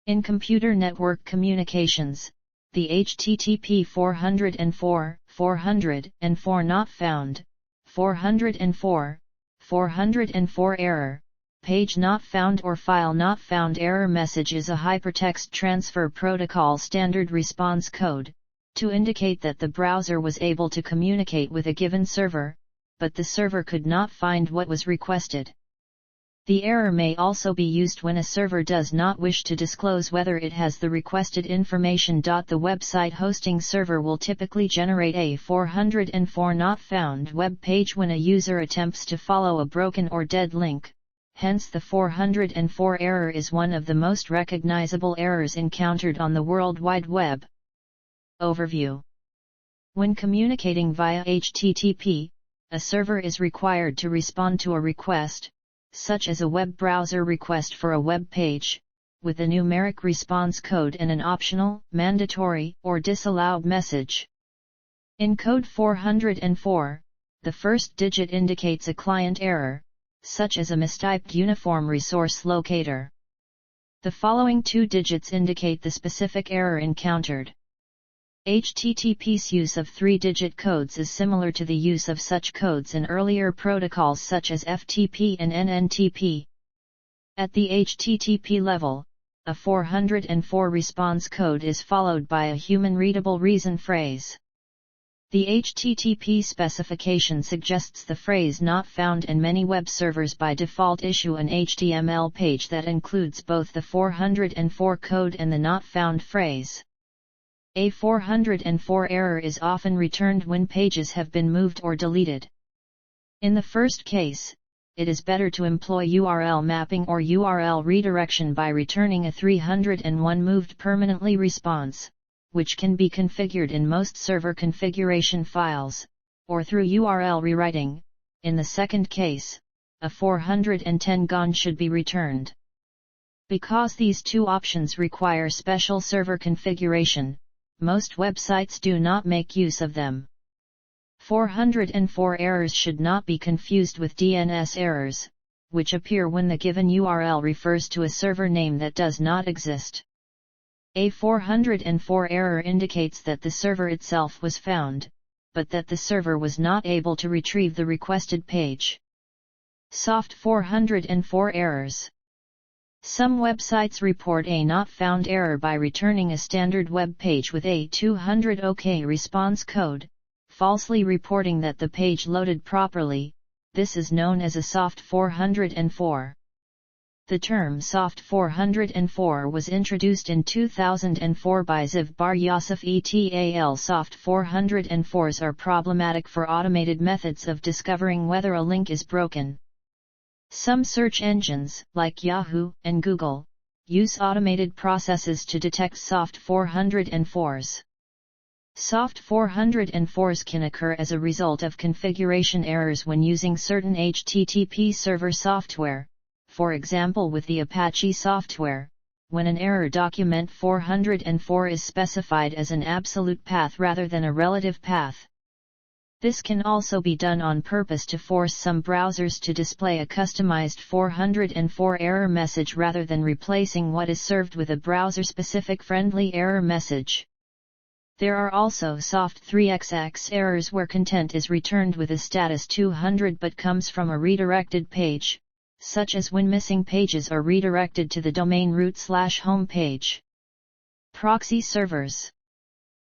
In computer network communications, the HTTP 404 not found, 404 error, page not found or file not found error message is a hypertext transfer protocol standard response code, to indicate that the browser was able to communicate with a given server, but the server could not find what was requested. The error may also be used when a server does not wish to disclose whether it has the requested information. The website hosting server will typically generate a 404 not found web page when a user attempts to follow a broken or dead link, hence the 404 error is one of the most recognizable errors encountered on the World Wide Web. Overview. When communicating via HTTP, a server is required to respond to a request, such as a web browser request for a web page, with a numeric response code and an optional, mandatory, or disallowed message. In code 404, the first digit indicates a client error, such as a mistyped uniform resource locator. The following two digits indicate the specific error encountered. HTTP's use of three-digit codes is similar to the use of such codes in earlier protocols such as FTP and NNTP. At the HTTP level, a 404 response code is followed by a human-readable reason phrase. The HTTP specification suggests the phrase not found, and many web servers by default issue an HTML page that includes both the 404 code and the not found phrase. A 404 error is often returned when pages have been moved or deleted. In the first case, it is better to employ URL mapping or URL redirection by returning a 301 moved permanently response, which can be configured in most server configuration files, or through URL rewriting. In the second case, a 410 gone should be returned. Because these two options require special server configuration, most websites do not make use of them. 404 errors should not be confused with DNS errors, which appear when the given URL refers to a server name that does not exist. A 404 error indicates that the server itself was found, but that the server was not able to retrieve the requested page. Soft 404 errors. Some websites report a not found error by returning a standard web page with a 200 OK response code, falsely reporting that the page loaded properly. This is known as a soft 404. The term soft 404 was introduced in 2004 by Ziv Bar Yosef et al. Soft 404s are problematic for automated methods of discovering whether a link is broken. Some search engines, like Yahoo and Google, use automated processes to detect soft 404s. Soft 404s can occur as a result of configuration errors when using certain HTTP server software, for example with the Apache software, when an error document 404 is specified as an absolute path rather than a relative path. This can also be done on purpose to force some browsers to display a customized 404 error message rather than replacing what is served with a browser-specific friendly error message. There are also soft 3xx errors where content is returned with a status 200 but comes from a redirected page, such as when missing pages are redirected to the domain root/home page. Proxy servers.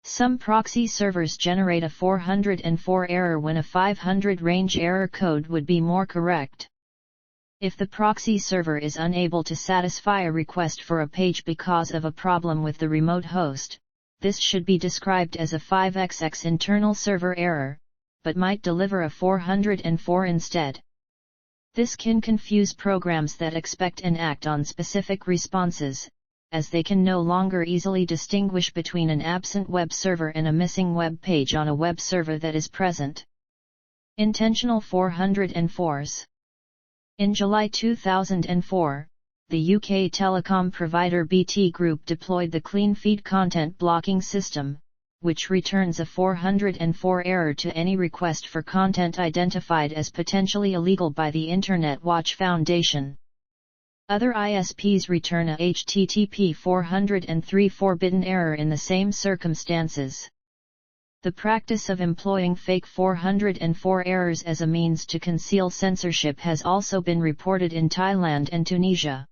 Some proxy servers generate a 404 error when a 500 range error code would be more correct. If the proxy server is unable to satisfy a request for a page because of a problem with the remote host, this should be described as a 5xx internal server error, but might deliver a 404 instead. This can confuse programs that expect and act on specific responses, as they can no longer easily distinguish between an absent web server and a missing web page on a web server that is present. Intentional 404s. In July 2004, the UK telecom provider BT Group deployed the Clean Feed content blocking system, which returns a 404 error to any request for content identified as potentially illegal by the Internet Watch Foundation. Other ISPs return a HTTP 403 forbidden error in the same circumstances. The practice of employing fake 404 errors as a means to conceal censorship has also been reported in Thailand and Tunisia.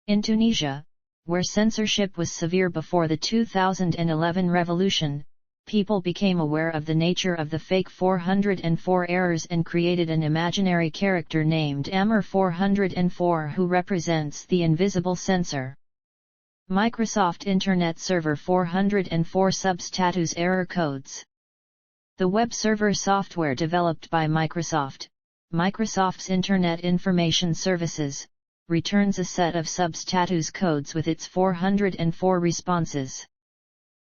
In Tunisia, where censorship was severe before the 2011 revolution, people became aware of the nature of the fake 404 errors and created an imaginary character named Amr 404 who represents the invisible censor. Microsoft Internet Server 404 substatus error codes. The web server software developed by Microsoft, Microsoft's Internet Information Services, returns a set of substatus codes with its 404 responses.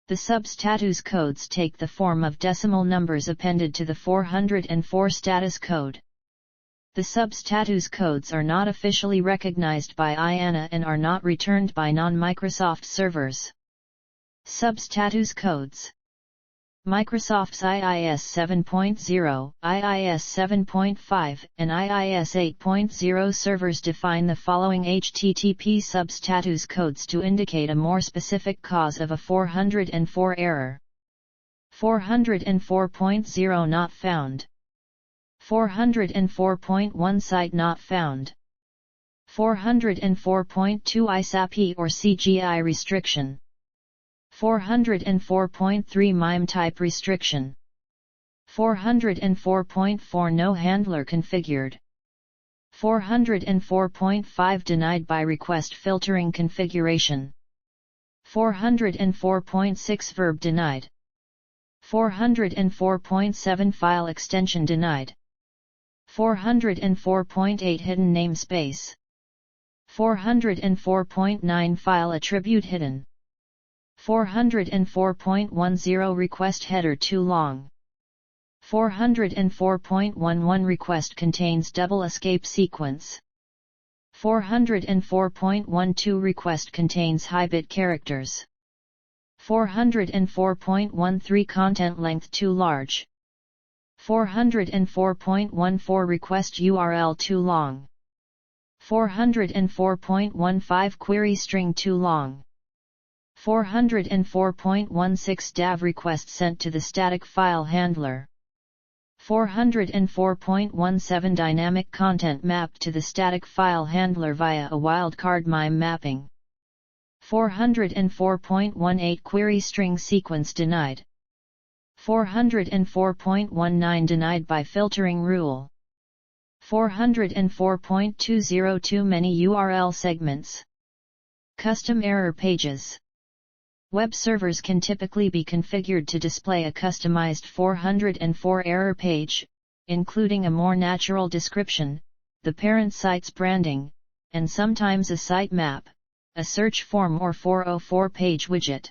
The substatus codes take the form of decimal numbers appended to the 404 status code. The substatus codes are not officially recognized by IANA and are not returned by non-Microsoft servers. Substatus codes. Microsoft's IIS 7.0, IIS 7.5, and IIS 8.0 servers define the following HTTP substatus codes to indicate a more specific cause of a 404 error. 404.0 not found. 404.1 site not found. 404.2 ISAP or CGI restriction. 404.3 MIME type restriction. 404.4 no handler configured. 404.5 denied by request filtering configuration. 404.6 verb denied. 404.7 file extension denied. 404.8 hidden namespace. 404.9 file attribute hidden. 404.10 request header too long. 404.11 request contains double escape sequence. 404.12 request contains high bit characters. 404.13 content length too large. 404.14 request URL too long. 404.15 query string too long. 404.16 DAV request sent to the static file handler. 404.17 dynamic content mapped to the static file handler via a wildcard MIME mapping. 404.18 query string sequence denied. 404.19 denied by filtering rule. 404.20 too many URL segments. Custom error pages. Web servers can typically be configured to display a customized 404 error page, including a more natural description, the parent site's branding, and sometimes a sitemap, a search form or 404 page widget.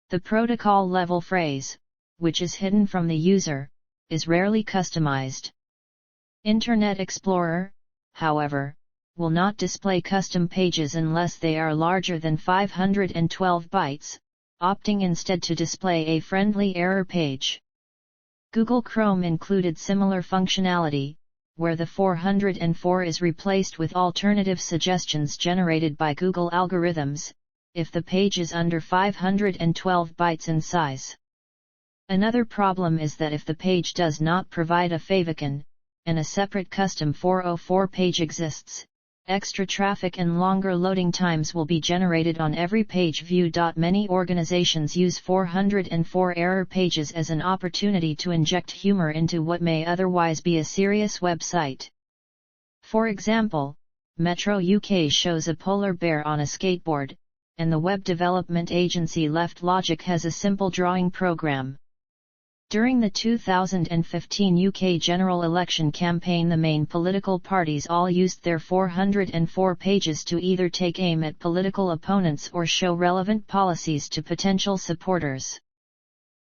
The protocol level phrase, which is hidden from the user, is rarely customized. Internet Explorer, however, will not display custom pages unless they are larger than 512 bytes, opting instead to display a friendly error page. Google Chrome included similar functionality, where the 404 is replaced with alternative suggestions generated by Google algorithms, if the page is under 512 bytes in size. Another problem is that if the page does not provide a favicon, and a separate custom 404 page exists, extra traffic and longer loading times will be generated on every page view. Many organizations use 404 error pages as an opportunity to inject humor into what may otherwise be a serious website. For example, Metro UK shows a polar bear on a skateboard, and the web development agency Left Logic has a simple drawing program. During the 2015 UK general election campaign, the main political parties all used their 404 pages to either take aim at political opponents or show relevant policies to potential supporters.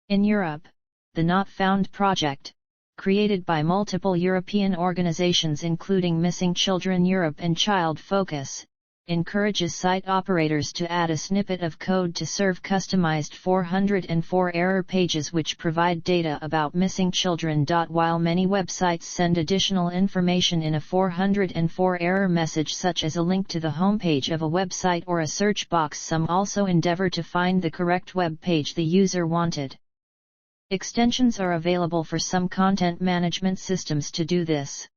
In Europe, the Not Found project, created by multiple European organizations including Missing Children Europe and Child Focus, encourages site operators to add a snippet of code to serve customized 404 error pages which provide data about missing children. While many websites send additional information in a 404 error message such as a link to the homepage of a website or a search box, some also endeavor to find the correct web page the user wanted. Extensions are available for some content management systems to do this.